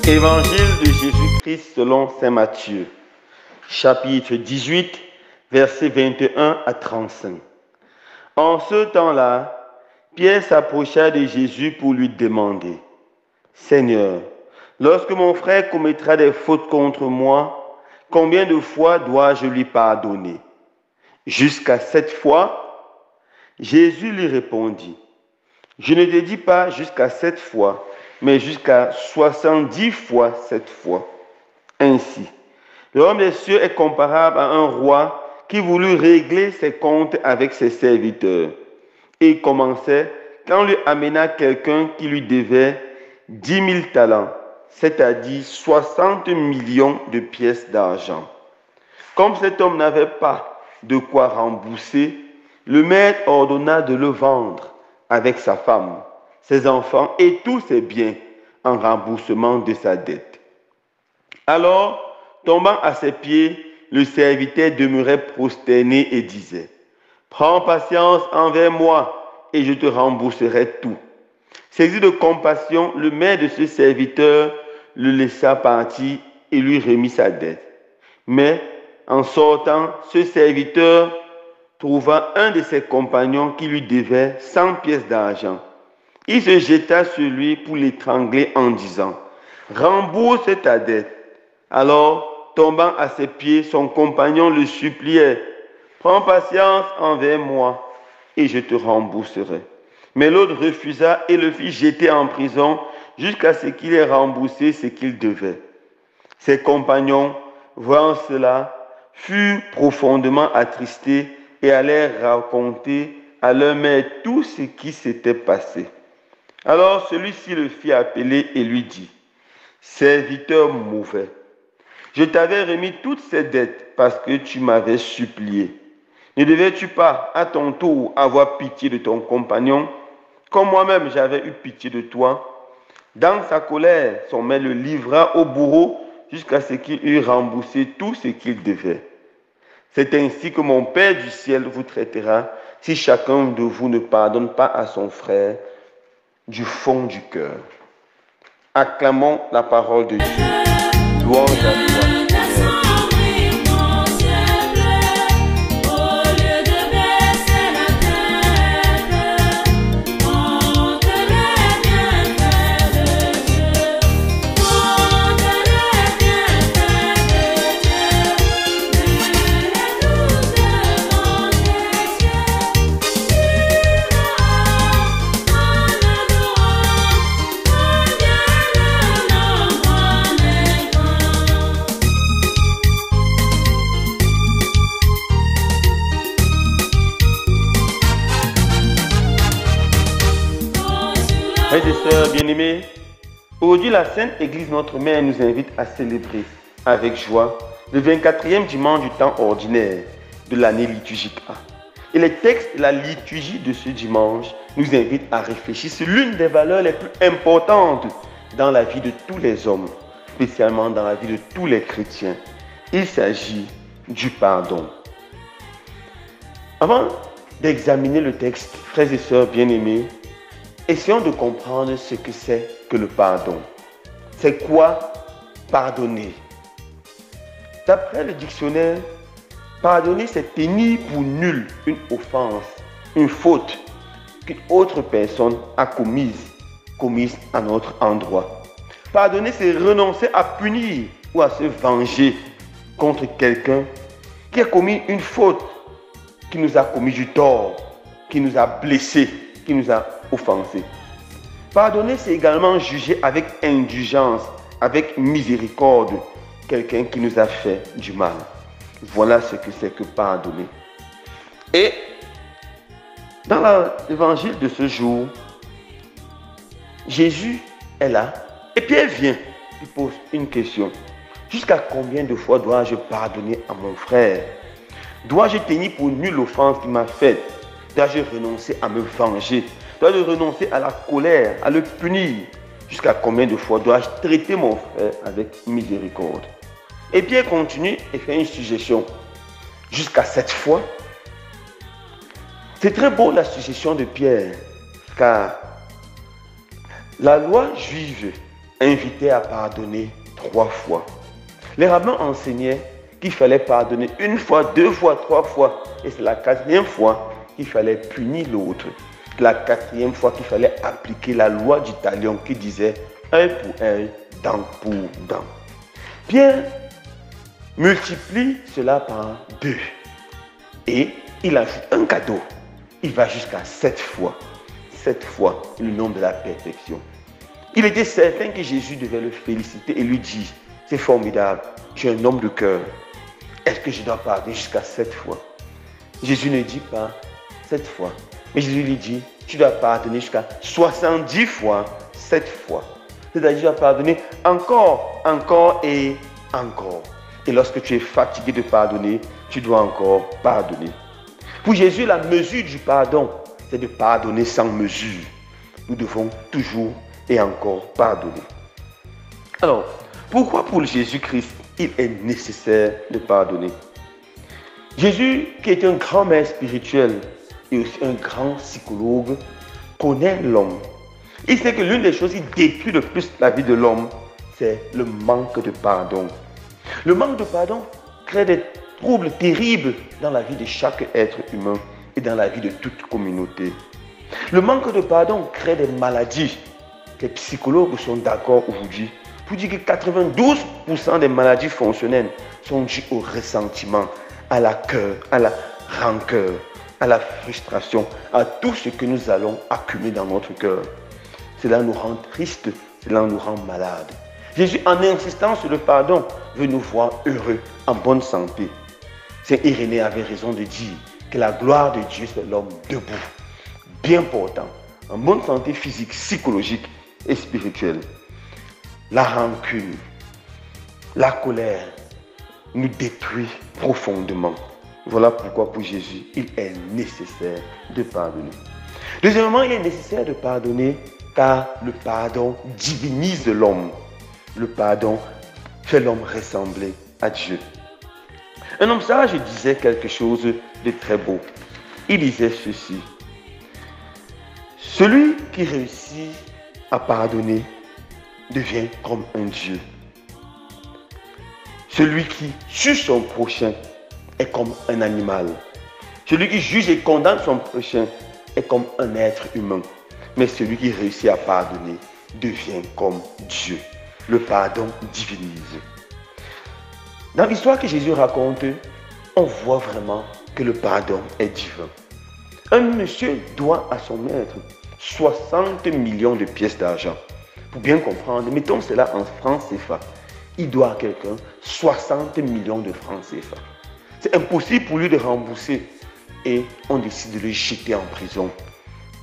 Évangile de Jésus-Christ selon saint Matthieu, chapitre 18, versets 21 à 35. En ce temps-là, Pierre s'approcha de Jésus pour lui demander: Seigneur, lorsque mon frère commettra des fautes contre moi, combien de fois dois-je lui pardonner? Jusqu'à 7 fois? Jésus lui répondit: Je ne te dis pas jusqu'à 7 fois, mais jusqu'à 70 fois 7 fois. Ainsi, le royaume des cieux est comparable à un roi qui voulut régler ses comptes avec ses serviteurs. Et il commençait quand on lui amena quelqu'un qui lui devait 10 000 talents, c'est-à-dire 60 millions de pièces d'argent. Comme cet homme n'avait pas de quoi rembourser, le maître ordonna de le vendre avec sa femme, ses enfants et tous ses biens en remboursement de sa dette. Alors, tombant à ses pieds, le serviteur demeurait prosterné et disait: Prends patience envers moi et je te rembourserai tout. Saisi de compassion, le maître de ce serviteur le laissa partir et lui remit sa dette. Mais en sortant, ce serviteur trouva un de ses compagnons qui lui devait 100 pièces d'argent. Il se jeta sur lui pour l'étrangler en disant: Rembourse ta dette. Alors, tombant à ses pieds, son compagnon le suppliait: Prends patience envers moi et je te rembourserai. Mais l'autre refusa et le fit jeter en prison jusqu'à ce qu'il ait remboursé ce qu'il devait. Ses compagnons, voyant cela, furent profondément attristés et allèrent raconter à leur maître tout ce qui s'était passé. Alors celui-ci le fit appeler et lui dit: Serviteur mauvais, je t'avais remis toutes ces dettes parce que tu m'avais supplié. Ne devais-tu pas à ton tour avoir pitié de ton compagnon, comme moi-même j'avais eu pitié de toi? Dans sa colère, son maître le livra au bourreau jusqu'à ce qu'il eût remboursé tout ce qu'il devait. C'est ainsi que mon Père du ciel vous traitera si chacun de vous ne pardonne pas à son frère du fond du cœur. Acclamons la parole de Dieu. Louange à toi. Frères et sœurs bien-aimés, aujourd'hui la Sainte Église, notre Mère, nous invite à célébrer avec joie le 24e dimanche du temps ordinaire de l'année liturgique A. Et les textes de la liturgie de ce dimanche nous invitent à réfléchir sur l'une des valeurs les plus importantes dans la vie de tous les hommes, spécialement dans la vie de tous les chrétiens. Il s'agit du pardon. Avant d'examiner le texte, frères et sœurs bien-aimés, essayons de comprendre ce que c'est que le pardon. C'est quoi pardonner? D'après le dictionnaire, pardonner, c'est tenir pour nul une offense, une faute qu'une autre personne a commise à notre endroit. Pardonner, c'est renoncer à punir ou à se venger contre quelqu'un qui a commis une faute, qui nous a commis du tort, qui nous a blessés, qui nous a offensés. Pardonner, c'est également juger avec indulgence, avec miséricorde, quelqu'un qui nous a fait du mal. Voilà ce que c'est que pardonner. Et dans l'évangile de ce jour, Jésus est là et Pierre vient, il pose une question. Jusqu'à combien de fois dois-je pardonner à mon frère? Dois-je tenir pour nulle l'offense qu'il m'a faite? Dois-je renoncer à me venger? Dois-je renoncer à la colère, à le punir? Jusqu'à combien de fois dois-je traiter mon frère avec miséricorde? Et Pierre continue et fait une suggestion. Jusqu'à 7 fois. C'est très beau la suggestion de Pierre, car la loi juive invitait à pardonner 3 fois. Les rabbins enseignaient qu'il fallait pardonner 1 fois, 2 fois, 3 fois. Et c'est la 4e fois qu'il fallait punir l'autre. La 4e fois qu'il fallait appliquer la loi du talion qui disait œil pour œil, dent pour dent. Pierre multiplie cela par 2. Et il ajoute un cadeau. Il va jusqu'à 7 fois. 7 fois le nombre de la perfection. Il était certain que Jésus devait le féliciter et lui dire, c'est formidable, tu es un homme de cœur. Est-ce que je dois pardonner jusqu'à 7 fois? Jésus ne dit pas 7 fois. Mais Jésus lui dit, tu dois pardonner jusqu'à 70 fois, 7 fois. C'est-à-dire, tu dois pardonner encore, encore et encore. Et lorsque tu es fatigué de pardonner, tu dois encore pardonner. Pour Jésus, la mesure du pardon, c'est de pardonner sans mesure. Nous devons toujours et encore pardonner. Alors, pourquoi pour Jésus-Christ, il est nécessaire de pardonner? Jésus, qui est un grand maître spirituel et aussi un grand psychologue, connaît l'homme. Il sait que l'une des choses qui détruit le plus la vie de l'homme, c'est le manque de pardon. Le manque de pardon crée des troubles terribles dans la vie de chaque être humain et dans la vie de toute communauté. Le manque de pardon crée des maladies. Les psychologues sont d'accord aujourd'hui pour dire que 92% des maladies fonctionnelles sont dues au ressentiment, à la cœur, à la rancœur, à la frustration, à tout ce que nous allons accumuler dans notre cœur. Cela nous rend tristes, cela nous rend malades. Jésus, en insistant sur le pardon, veut nous voir heureux, en bonne santé. Saint Irénée avait raison de dire que la gloire de Dieu, c'est l'homme debout, bien portant, en bonne santé physique, psychologique et spirituelle. La rancune, la colère nous détruit profondément. Voilà pourquoi pour Jésus, il est nécessaire de pardonner. Deuxièmement, il est nécessaire de pardonner car le pardon divinise l'homme. Le pardon fait l'homme ressembler à Dieu. Un homme sage disait quelque chose de très beau. Il disait ceci. Celui qui réussit à pardonner devient comme un Dieu. Celui qui tue son prochain est comme un animal. Celui qui juge et condamne son prochain est comme un être humain. Mais celui qui réussit à pardonner devient comme Dieu. Le pardon divinise. Dans l'histoire que Jésus raconte, on voit vraiment que le pardon est divin. Un monsieur doit à son maître 60 millions de pièces d'argent. Pour bien comprendre, mettons cela en francs CFA. Il doit à quelqu'un 60 millions de francs CFA. C'est impossible pour lui de rembourser. Et on décide de le jeter en prison.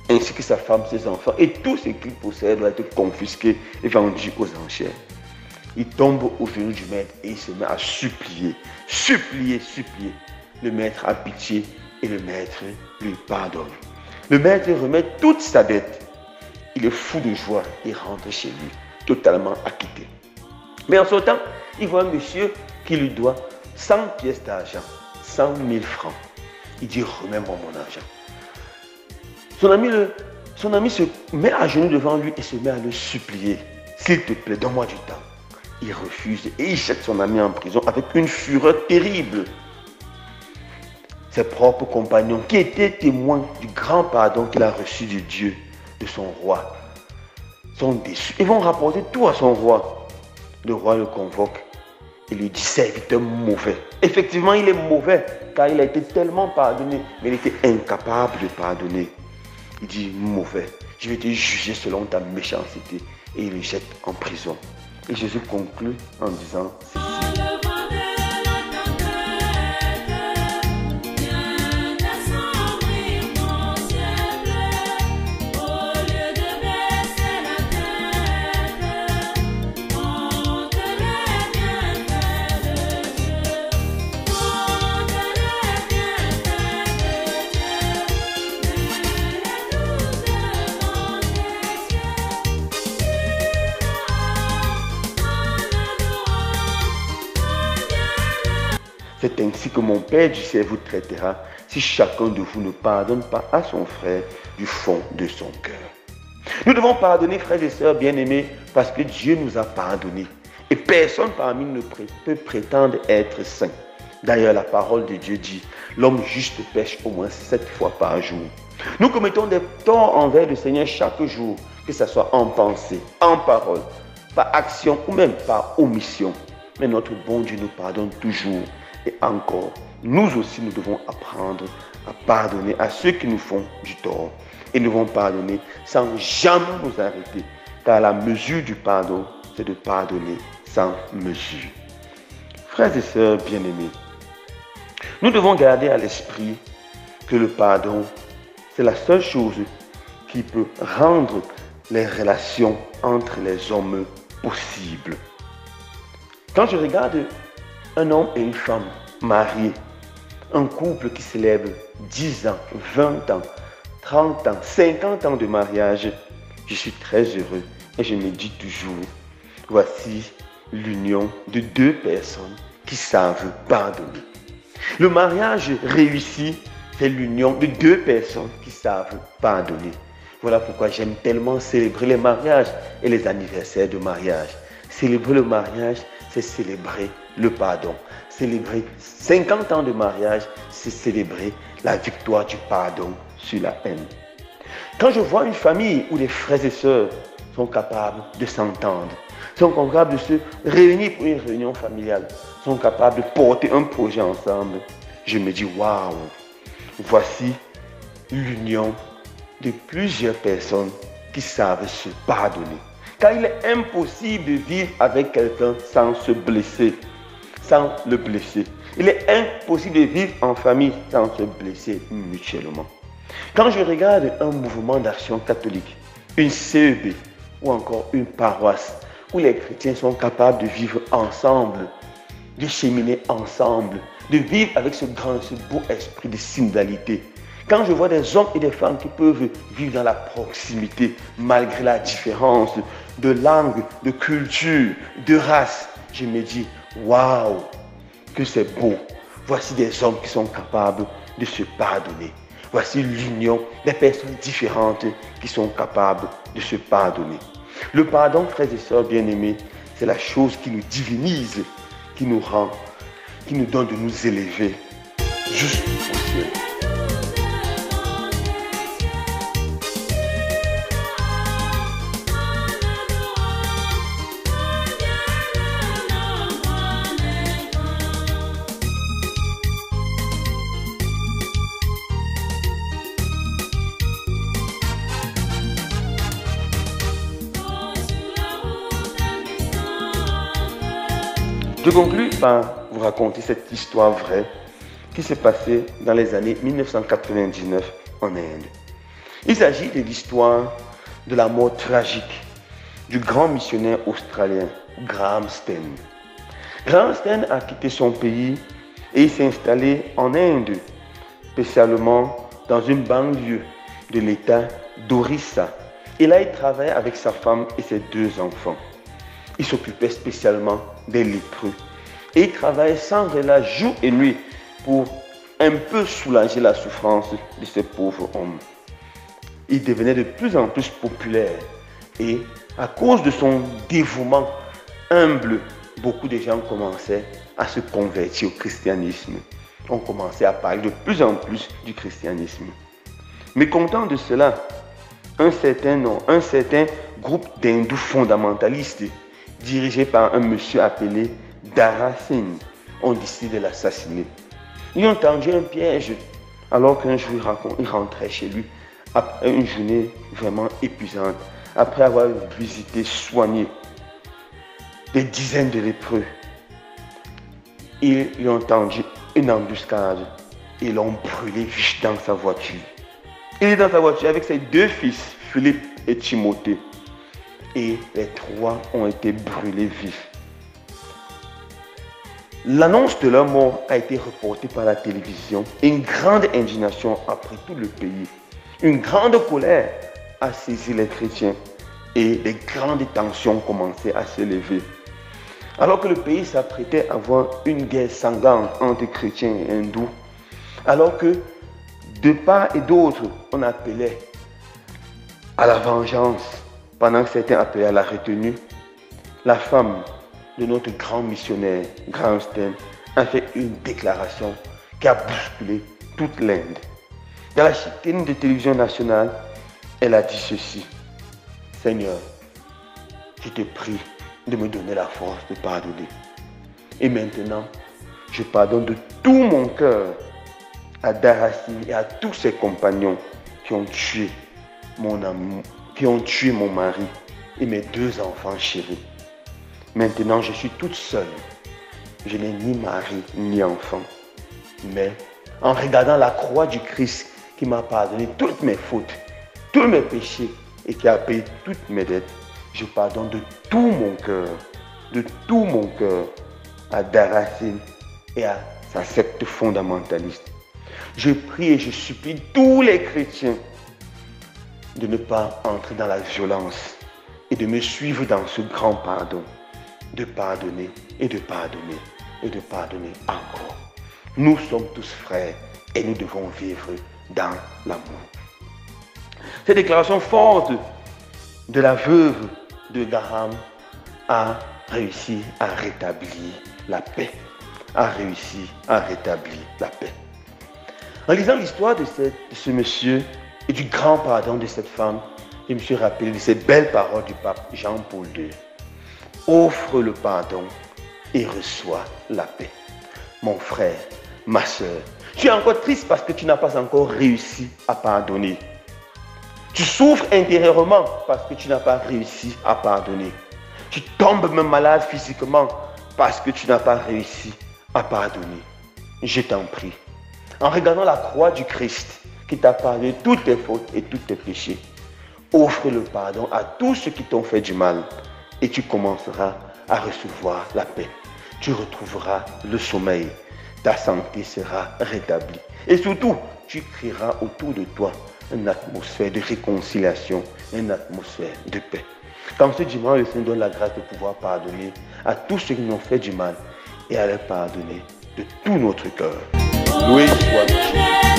Ainsi que sa femme, ses enfants. Et tout ce qu'il possède doit être confisqué et vendu aux enchères. Il tombe aux genoux du maître et il se met à supplier. Supplier, supplier. Le maître a pitié et le maître lui pardonne. Le maître remet toute sa dette. Il est fou de joie et rentre chez lui, totalement acquitté. Mais en sortant, il voit un monsieur qui lui doit 100 pièces d'argent, 100 000 francs. Il dit, remets-moi mon argent. Son ami se met à genoux devant lui et se met à le supplier. S'il te plaît, donne-moi du temps. Il refuse et il jette son ami en prison avec une fureur terrible. Ses propres compagnons, qui étaient témoins du grand pardon qu'il a reçu de Dieu, de son roi, sont déçus. Ils vont rapporter tout à son roi. Le roi le convoque et lui dit, serviteur mauvais. Effectivement, il est mauvais car il a été tellement pardonné, mais il était incapable de pardonner. Il dit, mauvais, je vais te juger selon ta méchanceté. Et il le jette en prison. Et Jésus conclut en disant ceci. C'est ainsi que mon Père du ciel vous traitera si chacun de vous ne pardonne pas à son frère du fond de son cœur. Nous devons pardonner, frères et sœurs bien-aimés, parce que Dieu nous a pardonné. Et personne parmi nous ne peut prétendre être saint. D'ailleurs, la parole de Dieu dit, l'homme juste pêche au moins 7 fois par jour. Nous commettons des torts envers le Seigneur chaque jour, que ce soit en pensée, en parole, par action ou même par omission. Mais notre bon Dieu nous pardonne toujours et encore. Nous aussi, nous devons apprendre à pardonner à ceux qui nous font du tort. Et nous devons pardonner sans jamais nous arrêter. Car la mesure du pardon, c'est de pardonner sans mesure. Frères et sœurs bien-aimés, nous devons garder à l'esprit que le pardon, c'est la seule chose qui peut rendre les relations entre les hommes possibles. Quand je regarde un homme et une femme mariés, un couple qui célèbre 10 ans, 20 ans, 30 ans, 50 ans de mariage, je suis très heureux et je me dis toujours, voici l'union de 2 personnes qui savent pardonner. Le mariage réussi, c'est l'union de 2 personnes qui savent pardonner. Voilà pourquoi j'aime tellement célébrer les mariages et les anniversaires de mariage. Célébrer le mariage, c'est célébrer le pardon. Célébrer 50 ans de mariage, c'est célébrer la victoire du pardon sur la haine. Quand je vois une famille où les frères et sœurs sont capables de s'entendre, sont capables de se réunir pour une réunion familiale, sont capables de porter un projet ensemble, je me dis waouh, voici l'union de plusieurs personnes qui savent se pardonner. Car il est impossible de vivre avec quelqu'un sans se blesser, sans le blesser. Il est impossible de vivre en famille sans se blesser mutuellement. Quand je regarde un mouvement d'action catholique, une CEB ou encore une paroisse où les chrétiens sont capables de vivre ensemble, de cheminer ensemble, de vivre avec ce beau esprit de synodalité. Quand je vois des hommes et des femmes qui peuvent vivre dans la proximité malgré la différence de langue, de culture, de race, je me dis waouh, que c'est beau. Voici des hommes qui sont capables de se pardonner. Voici l'union des personnes différentes qui sont capables de se pardonner. Le pardon, frères et sœurs bien-aimés, c'est la chose qui nous divinise, qui nous rend, qui nous donne de nous élever jusqu'au ciel. Je conclus par vous raconter cette histoire vraie qui s'est passée dans les années 1999 en Inde. Il s'agit de l'histoire de la mort tragique du grand missionnaire australien Graham Steen. Graham Steen a quitté son pays et il s'est installé en Inde, spécialement dans une banlieue de l'État d'Orissa. Et là, il travaillait avec sa femme et ses 2 enfants. Il s'occupait spécialement des lépreux. Et il travaillait sans relâche jour et nuit pour un peu soulager la souffrance de ces pauvres hommes. Il devenait de plus en plus populaire. Et à cause de son dévouement humble, beaucoup de gens commençaient à se convertir au christianisme. On commençait à parler de plus en plus du christianisme. Mécontent de cela, un certain groupe d'hindous fondamentalistes dirigé par un monsieur appelé Dara Singh, ont décidé de l'assassiner. Ils ont tendu un piège alors qu'un jour il rentrait chez lui après une journée vraiment épuisante, après avoir visité, soigné des dizaines de lépreux. Ils lui ont tendu une embuscade et l'ont brûlé vif dans sa voiture. Il est dans sa voiture avec ses 2 fils, Philippe et Timothée. Et les 3 ont été brûlés vifs. L'annonce de leur mort a été reportée par la télévision et une grande indignation a pris tout le pays. Une grande colère a saisi les chrétiens et des grandes tensions commençaient à se lever. Alors que le pays s'apprêtait à voir une guerre sanglante entre chrétiens et hindous, alors que de part et d'autre, on appelait à la vengeance, pendant que certains appelaient à la retenue, la femme de notre grand missionnaire, Gramstein, a fait une déclaration qui a bousculé toute l'Inde. Dans la chaîne de télévision nationale, elle a dit ceci: Seigneur, je te prie de me donner la force de pardonner. Et maintenant, je pardonne de tout mon cœur à Dharasini et à tous ses compagnons qui ont tué mon amour, qui ont tué mon mari et mes 2 enfants chéris. Maintenant, je suis toute seule. Je n'ai ni mari ni enfant. Mais en regardant la croix du Christ qui m'a pardonné toutes mes fautes, tous mes péchés et qui a payé toutes mes dettes, je pardonne de tout mon cœur à Dharasini et à sa secte fondamentaliste. Je prie et je supplie tous les chrétiens de ne pas entrer dans la violence et de me suivre dans ce grand pardon, de pardonner et de pardonner et de pardonner encore. Nous sommes tous frères et nous devons vivre dans l'amour. Cette déclaration forte de la veuve de Graham a réussi à rétablir la paix. A réussi à rétablir la paix. En lisant l'histoire de ce monsieur et du grand pardon de cette femme, je me suis rappelé de ces belles paroles du pape Jean-Paul II. Offre le pardon et reçois la paix. Mon frère, ma soeur, tu es encore triste parce que tu n'as pas encore réussi à pardonner. Tu souffres intérieurement parce que tu n'as pas réussi à pardonner. Tu tombes même malade physiquement parce que tu n'as pas réussi à pardonner. Je t'en prie, en regardant la croix du Christ qui t'a pardonné toutes tes fautes et tous tes péchés, offre le pardon à tous ceux qui t'ont fait du mal et tu commenceras à recevoir la paix. Tu retrouveras le sommeil, ta santé sera rétablie et surtout, tu créeras autour de toi une atmosphère de réconciliation, une atmosphère de paix. Quand ce dimanche, le Seigneur donne la grâce de pouvoir pardonner à tous ceux qui nous ont fait du mal et à leur pardonner de tout notre cœur. Loué soit Dieu.